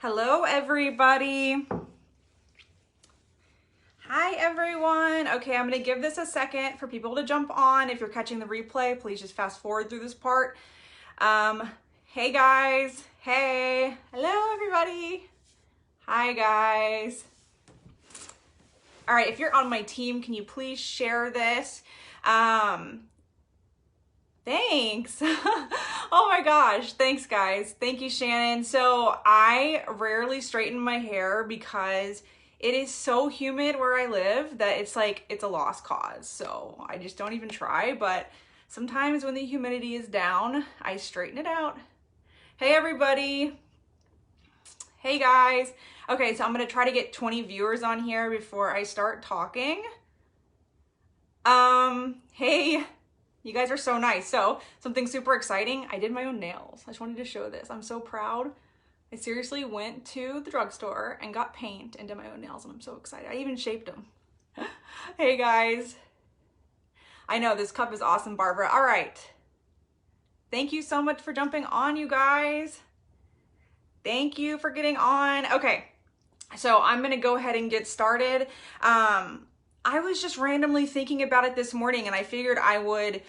Hello, everybody. Hi, everyone. Okay, I'm gonna give this a second for people to jump on. If you're catching the replay, please just fast forward through this part. Hey, guys. Hey. Hello, everybody. Hi, guys. All right, if you're on my team, can you please share this? Thanks. Oh my gosh. Thanks, guys. Thank you, Shannon. So I rarely straighten my hair because it is so humid where I live that it's a lost cause. So I just don't even try. But sometimes when the humidity is down, I straighten it out. Hey, everybody. Hey, guys. Okay, so I'm going to try to get 20 viewers on here before I start talking. Hey. You guys are so nice. So something super exciting. I did my own nails. I just wanted to show this. I'm so proud. I seriously went to the drugstore and got paint and did my own nails, and I'm so excited. I even shaped them. Hey guys. I know this cup is awesome, Barbara. All right. Thank you so much for jumping on, you guys. Thank you for getting on. Okay. So I'm going to go ahead and get started. I was just randomly thinking about it this morning, and I figured I would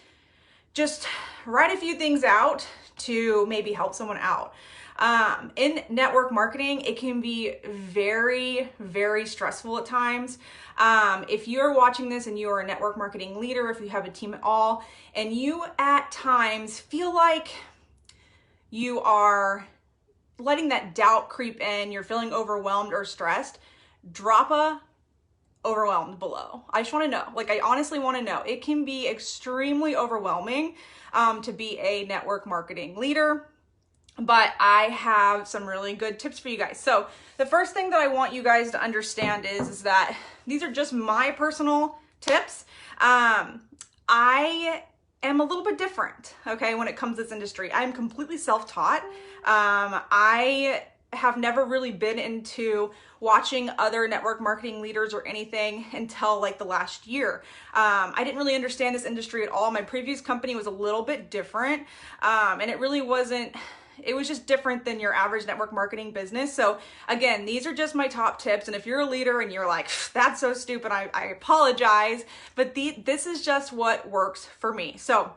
just write a few things out to maybe help someone out. In network marketing, it can be very, very stressful at times. If you're watching this and you're a network marketing leader, if you have a team at all, and you at times feel like you are letting that doubt creep in, you're feeling overwhelmed or stressed, drop a overwhelmed below. I just want to know, I honestly want to know. It can be extremely overwhelming to be a network marketing leader, but I have some really good tips for you guys. So the first thing that I want you guys to understand is that these are just my personal tips. I am a little bit different, okay, when it comes to this industry. I'm completely self-taught. I have never really been into watching other network marketing leaders or anything until the last year. I didn't really understand this industry at all. My previous company was a little bit different, and it really wasn't, it was just different than your average network marketing business. So again, these are just my top tips. And if you're a leader and you're like, that's so stupid, I apologize, but this is just what works for me. So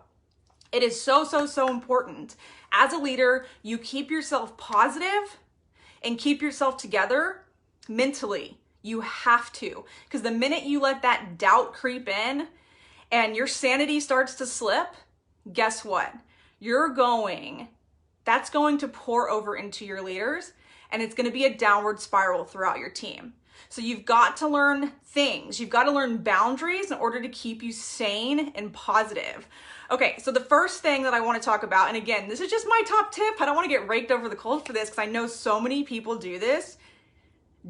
it is so, so, so important. As a leader, you keep yourself positive and keep yourself together mentally. You have to, because the minute you let that doubt creep in and your sanity starts to slip, guess what? That's going to pour over into your leaders, and it's going to be a downward spiral throughout your team. So you've got to learn things. You've got to learn boundaries in order to keep you sane and positive. Okay, so the first thing that I want to talk about, and again, this is just my top tip. I don't want to get raked over the coals for this because I know so many people do this.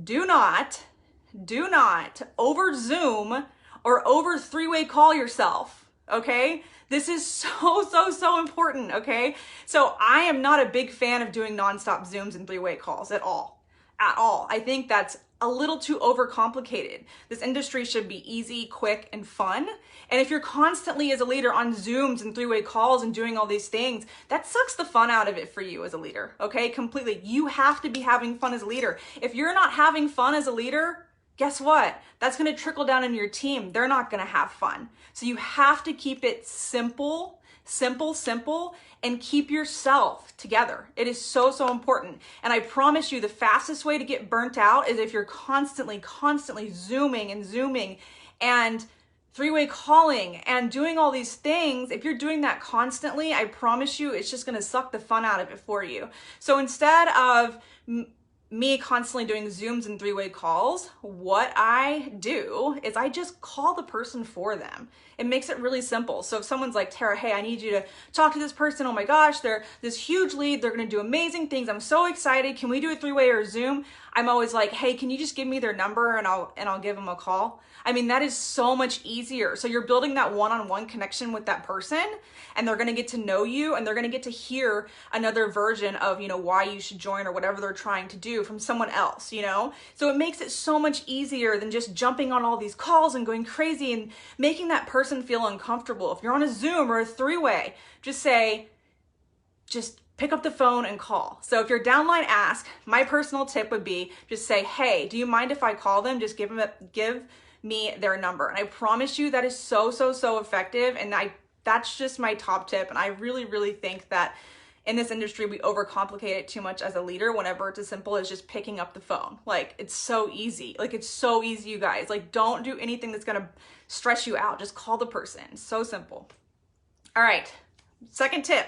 Do not over Zoom or over three-way call yourself, okay? This is so, so, so important, okay? So I am not a big fan of doing nonstop Zooms and three-way calls at all. I think that's a little too overcomplicated. This industry should be easy, quick, and fun. And if you're constantly as a leader on Zooms and three-way calls and doing all these things, that sucks the fun out of it for you as a leader, okay? Completely. You have to be having fun as a leader. If you're not having fun as a leader, guess what? That's going to trickle down in your team. They're not going to have fun. So you have to keep it simple, and keep yourself together. It is so, so important. And I promise you, the fastest way to get burnt out is if you're constantly zooming and three-way calling and doing all these things. If you're doing that constantly, I promise you, it's just going to suck the fun out of it for you. So instead of me constantly doing Zooms and three-way calls, what I do is I just call the person for them. It makes it really simple. So if someone's like, Tara, hey, I need you to talk to this person. Oh my gosh, they're this huge lead. They're going to do amazing things. I'm so excited. Can we do a three-way or a Zoom? I'm always like, hey, can you just give me their number and I'll give them a call? I mean, that is so much easier. So you're building that one-on-one connection with that person, and they're going to get to know you, and they're going to get to hear another version of, why you should join or whatever they're trying to do from someone else, So it makes it so much easier than just jumping on all these calls and going crazy and making that person feel uncomfortable. If you're on a Zoom or a three-way, just say, just pick up the phone and call. So if your downline asks, my personal tip would be just say, hey, do you mind if I call them? Just give me their number. And I promise you that is so effective. And that's just my top tip. And I really think that in this industry, we overcomplicate it too much as a leader whenever it's as simple as just picking up the phone. Like, it's so easy. Like, it's so easy, you guys. Like, don't do anything that's gonna stress you out. Just call the person. So simple. All right, second tip.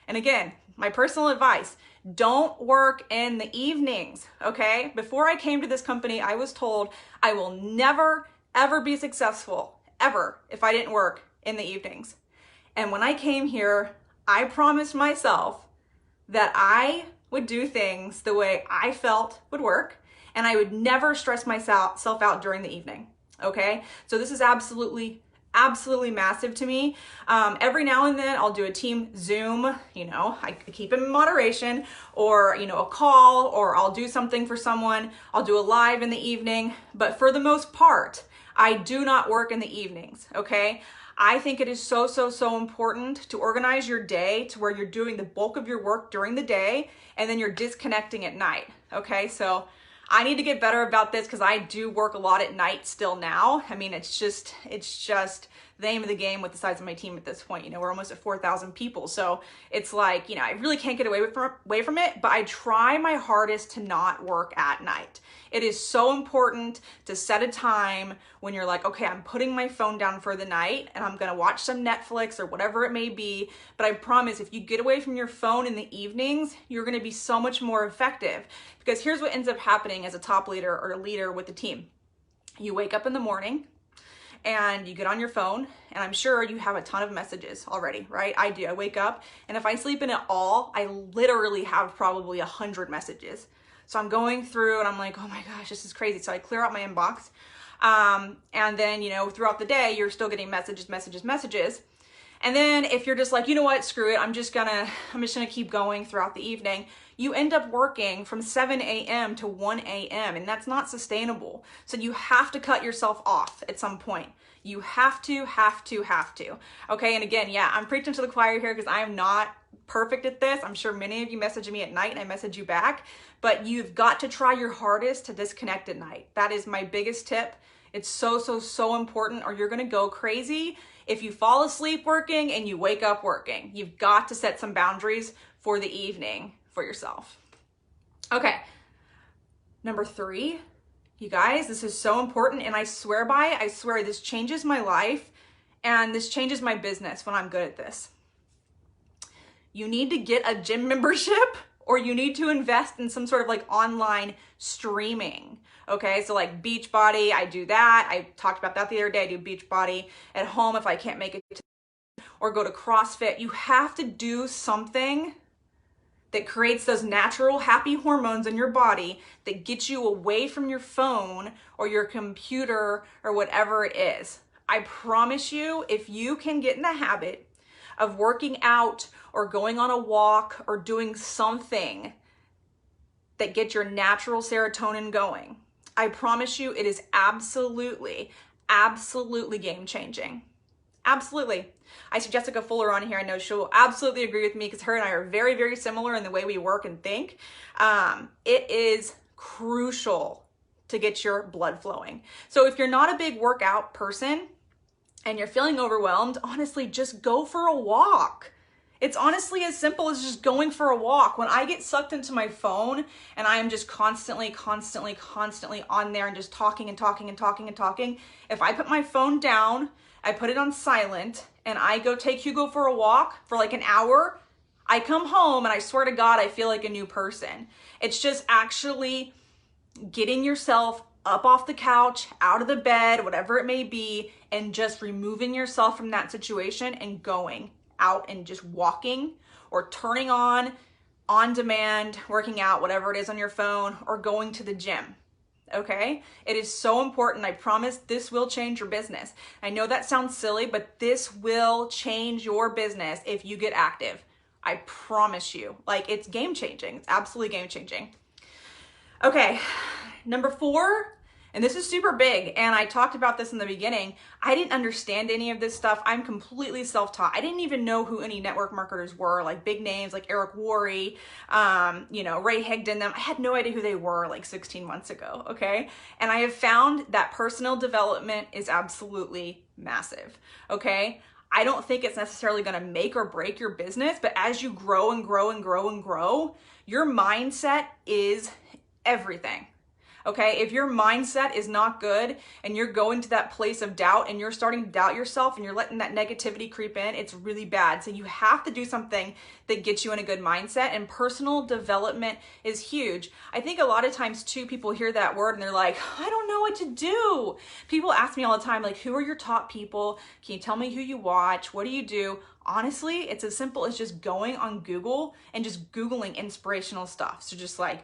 And again, my personal advice, don't work in the evenings, okay? Before I came to this company, I was told I will never, ever be successful, ever, if I didn't work in the evenings. And when I came here, I promised myself that I would do things the way I felt would work, and I would never stress myself out during the evening, okay? So this is absolutely massive to me. Every now and then I'll do a team Zoom, you know, I keep it in moderation, or, you know, a call, or I'll do something for someone. I'll do a live in the evening, but for the most part, I do not work in the evenings, okay? I think it is so important to organize your day to where you're doing the bulk of your work during the day and then you're disconnecting at night, okay? So I need to get better about this because I do work a lot at night still now. I mean, it's just the aim of the game with the size of my team at this point. You know, we're almost at 4,000 people. So it's like, you know, I really can't get away from it, but I try my hardest to not work at night. It is so important to set a time when you're like, okay, I'm putting my phone down for the night and I'm gonna watch some Netflix or whatever it may be. But I promise if you get away from your phone in the evenings, you're gonna be so much more effective. Because here's what ends up happening as a top leader or a leader with the team. You wake up in the morning and you get on your phone, and I'm sure you have a ton of messages already, right? I do. I wake up, and if I sleep in at all, I literally have probably 100 messages. So I'm going through and I'm like, oh my gosh, this is crazy. So I clear out my inbox. And then, you know, throughout the day, you're still getting messages. And then if you're just like, you know what, screw it, I'm just gonna keep going throughout the evening, you end up working from 7 a.m. to 1 a.m. and that's not sustainable. So you have to cut yourself off at some point. You have to. Okay, and again, yeah, I'm preaching to the choir here because I am not perfect at this. I'm sure many of you message me at night and I message you back, but you've got to try your hardest to disconnect at night. That is my biggest tip. It's so important, or you're gonna go crazy if you fall asleep working and you wake up working. You've got to set some boundaries for the evening for yourself. Okay, number 3, you guys, this is so important, and I swear this changes my life and this changes my business when I'm good at this. You need to get a gym membership, or you need to invest in some sort of like online streaming. Okay, so like Beachbody, I do that. I talked about that the other day. I do Beachbody at home if I can't make it, or go to CrossFit. You have to do something that creates those natural happy hormones in your body that gets you away from your phone or your computer or whatever it is. I promise you, if you can get in the habit of working out or going on a walk or doing something that gets your natural serotonin going, I promise you it is absolutely game changing. Absolutely. I see Jessica Fuller on here. I know she'll absolutely agree with me because her and I are very similar in the way we work and think. It is crucial to get your blood flowing. So if you're not a big workout person and you're feeling overwhelmed, honestly, just go for a walk. It's honestly as simple as just going for a walk. When I get sucked into my phone and I am just constantly on there and just talking, if I put my phone down, I put it on silent, and I go take Hugo for a walk for like an hour, I come home and I swear to God, I feel like a new person. It's just actually getting yourself up off the couch, out of the bed, whatever it may be, and just removing yourself from that situation and going out and just walking or turning on demand, working out, whatever it is on your phone, or going to the gym. Okay? It is so important. I promise this will change your business. I know that sounds silly, but this will change your business if you get active. I promise you. Like, it's game changing. It's absolutely game changing. Okay, number 4, And this is super big. And I talked about this in the beginning. I didn't understand any of this stuff. I'm completely self-taught. I didn't even know who any network marketers were, like big names like Eric Worre, Ray Higdon, them. I had no idea who they were like 16 months ago, okay? And I have found that personal development is absolutely massive, okay? I don't think it's necessarily gonna make or break your business, but as you grow and grow and grow and grow, your mindset is everything. Okay, if your mindset is not good and you're going to that place of doubt and you're starting to doubt yourself and you're letting that negativity creep in, it's really bad. So you have to do something that gets you in a good mindset, and personal development is huge. I think a lot of times too, people hear that word and they're like, I don't know what to do. People ask me all the time, like, who are your top people? Can you tell me who you watch? What do you do? Honestly, it's as simple as just going on Google and just Googling inspirational stuff. So just like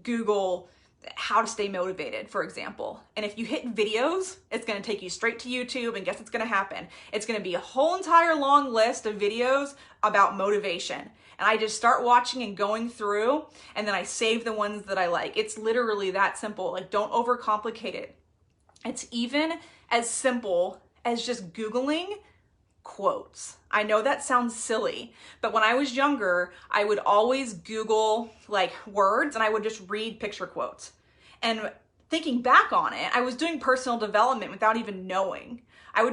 Google how to stay motivated, for example. And if you hit videos, it's going to take you straight to YouTube, and guess what's going to happen? It's going to be a whole entire long list of videos about motivation. And I just start watching and going through, and then I save the ones that I like. It's literally that simple. Like, don't overcomplicate it. It's even as simple as just Googling quotes. I know that sounds silly, but when I was younger, I would always Google like words and I would just read picture quotes. And thinking back on it, I was doing personal development without even knowing. I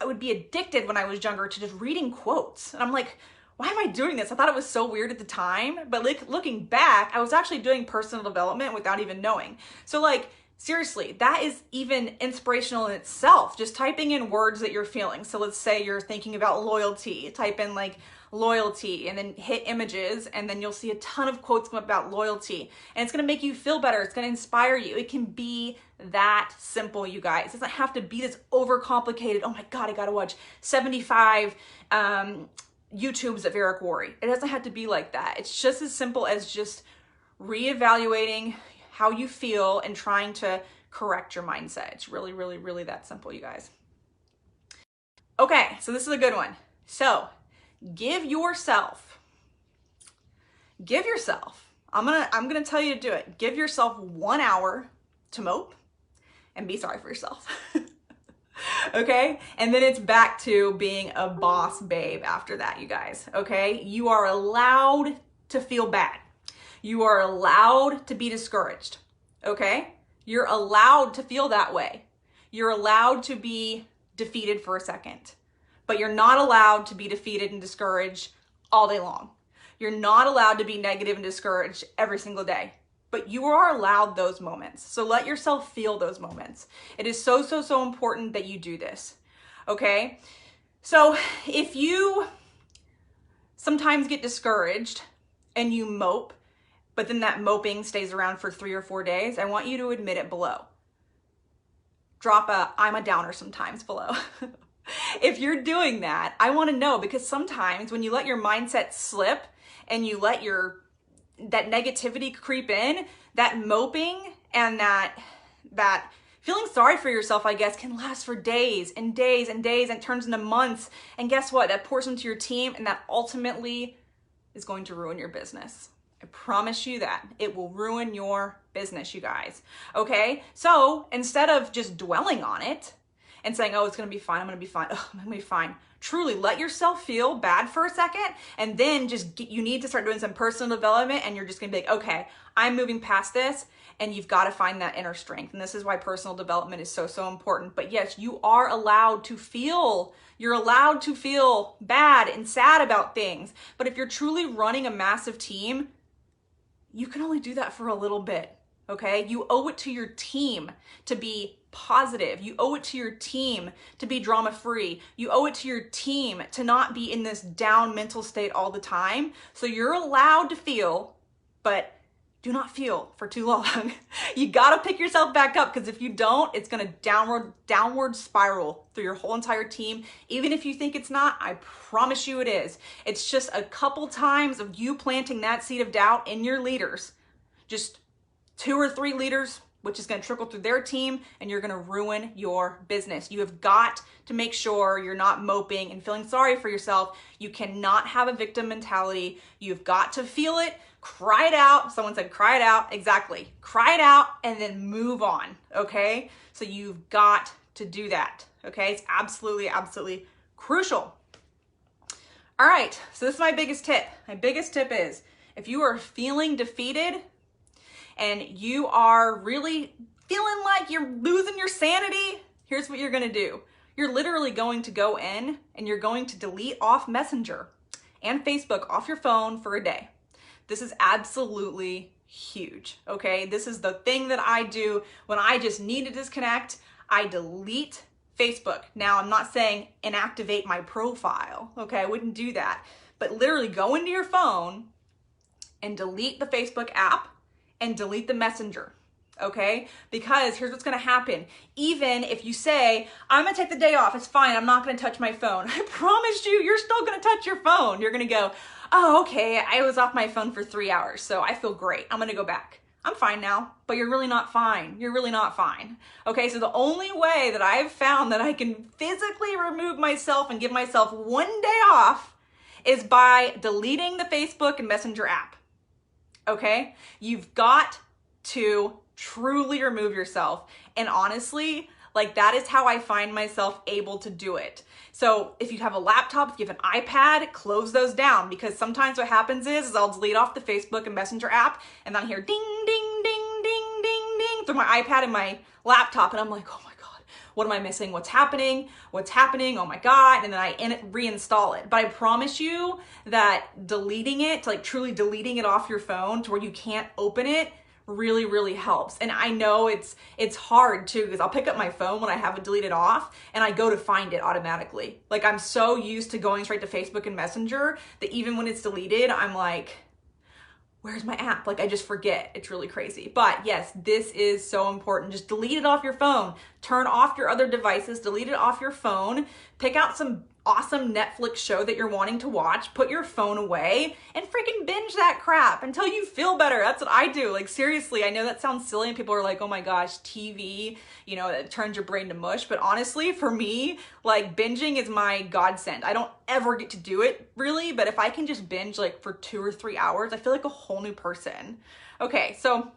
would be addicted when I was younger to just reading quotes. And I'm like, why am I doing this? I thought it was so weird at the time, but like looking back, I was actually doing personal development without even knowing. So like, seriously, that is even inspirational in itself. Just typing in words that you're feeling. So let's say you're thinking about loyalty, type in like loyalty and then hit images, and then you'll see a ton of quotes come up about loyalty, and it's going to make you feel better. It's going to inspire you. It can be that simple, you guys. It doesn't have to be this overcomplicated, oh my God, I got to watch 75 YouTubes of Eric Worre. It doesn't have to be like that. It's just as simple as just reevaluating how you feel and trying to correct your mindset. It's really, really, really that simple, you guys. Okay, so this is a good one. So give yourself, I'm gonna tell you to do it. Give yourself 1 hour to mope and be sorry for yourself. Okay? And then it's back to being a boss babe after that, you guys. Okay? You are allowed to feel bad. You are allowed to be discouraged, okay? You're allowed to feel that way. You're allowed to be defeated for a second, but you're not allowed to be defeated and discouraged all day long. You're not allowed to be negative and discouraged every single day, but you are allowed those moments. So let yourself feel those moments. It is so, so, so important that you do this, okay? So if you sometimes get discouraged and you mope, but then that moping stays around for 3 or 4 days, I want you to admit it below. Drop a I'm a downer sometimes below. If you're doing that, I want to know, because sometimes when you let your mindset slip and you let that negativity creep in, that moping and that feeling sorry for yourself, I guess, can last for days and days and days and turns into months. And guess what? That pours into your team, and that ultimately is going to ruin your business. I promise you that. It will ruin your business, you guys. Okay? So instead of just dwelling on it and saying, oh, it's going to be fine, I'm going to be fine, oh, I'm going to be fine. Truly let yourself feel bad for a second, and then you need to start doing some personal development, and you're just going to be like, okay, I'm moving past this, and you've got to find that inner strength. And this is why personal development is so, so important. But yes, you are allowed to feel. You're allowed to feel bad and sad about things. But if you're truly running a massive team, you can only do that for a little bit, okay? You owe it to your team to be positive. You owe it to your team to be drama-free. You owe it to your team to not be in this down mental state all the time. So you're allowed to feel, but do not feel for too long. You gotta pick yourself back up, because if you don't, it's gonna downward spiral through your whole entire team. Even if you think it's not, I promise you it is. It's just a couple times of you planting that seed of doubt in your leaders, just 2 or 3 leaders, which is gonna trickle through their team, and you're gonna ruin your business. You have got to make sure you're not moping and feeling sorry for yourself. You cannot have a victim mentality. You've got to feel it, Cry it out. Someone said cry it out. Exactly. Cry it out and then move on. Okay. So you've got to do that. Okay. It's absolutely, absolutely crucial. All right. So this is my biggest tip. My biggest tip is if you are feeling defeated and you are really feeling like you're losing your sanity, here's what you're going to do. You're literally going to go in and you're going to delete off Messenger and Facebook off your phone for a day. This is absolutely huge, okay? This is the thing that I do when I just need to disconnect. I delete Facebook. Now, I'm not saying inactivate my profile, okay? I wouldn't do that. But literally go into your phone and delete the Facebook app and delete the Messenger. Okay? Because here's what's going to happen. Even if you say, I'm going to take the day off, it's fine, I'm not going to touch my phone. I promise you, you're still going to touch your phone. You're going to go, oh, okay, I was off my phone for 3 hours, so I feel great. I'm going to go back. I'm fine now, but you're really not fine. You're really not fine. Okay, so the only way that I've found that I can physically remove myself and give myself 1 day off is by deleting the Facebook and Messenger app. Okay? You've got to truly remove yourself. And honestly, like that is how I find myself able to do it. So if you have a laptop, if you have an iPad, close those down, because sometimes what happens is I'll delete off the Facebook and Messenger app and then I hear ding, ding, ding, ding, ding, ding through my iPad and my laptop. And I'm like, oh my God, what am I missing? What's happening? What's happening? Oh my God. And then I reinstall it. But I promise you that deleting it, like truly deleting it off your phone to where you can't open it, really, really helps. And I know it's hard too, because I'll pick up my phone when I have it deleted off and I go to find it automatically. Like I'm so used to going straight to Facebook and Messenger that even when it's deleted, I'm like, where's my app? Like I just forget. It's really crazy. But yes, this is so important. Just delete it off your phone. Turn off your other devices, delete it off your phone, pick out some awesome Netflix show that you're wanting to watch, put your phone away and freaking binge that crap until you feel better. That's what I do. Like seriously, I know that sounds silly and people are like, oh my gosh, TV, you know, it turns your brain to mush. But honestly, for me, like binging is my godsend. I don't ever get to do it really, but if I can just binge like for 2 or 3 hours, I feel like a whole new person. Okay, so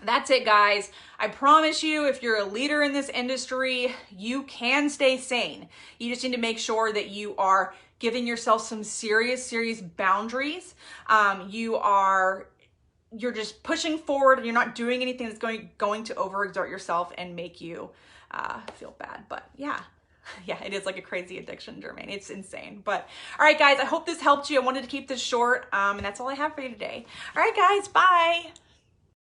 that's it, guys. I promise you, if you're a leader in this industry, you can stay sane. You just need to make sure that you are giving yourself some serious boundaries. You're just pushing forward and you're not doing anything that's going to overexert yourself and make you feel bad. But yeah, it is like a crazy addiction, Jermaine. It's insane. But all right, guys, I hope this helped you. I wanted to keep this short, and that's all I have for you today. All right, guys, bye.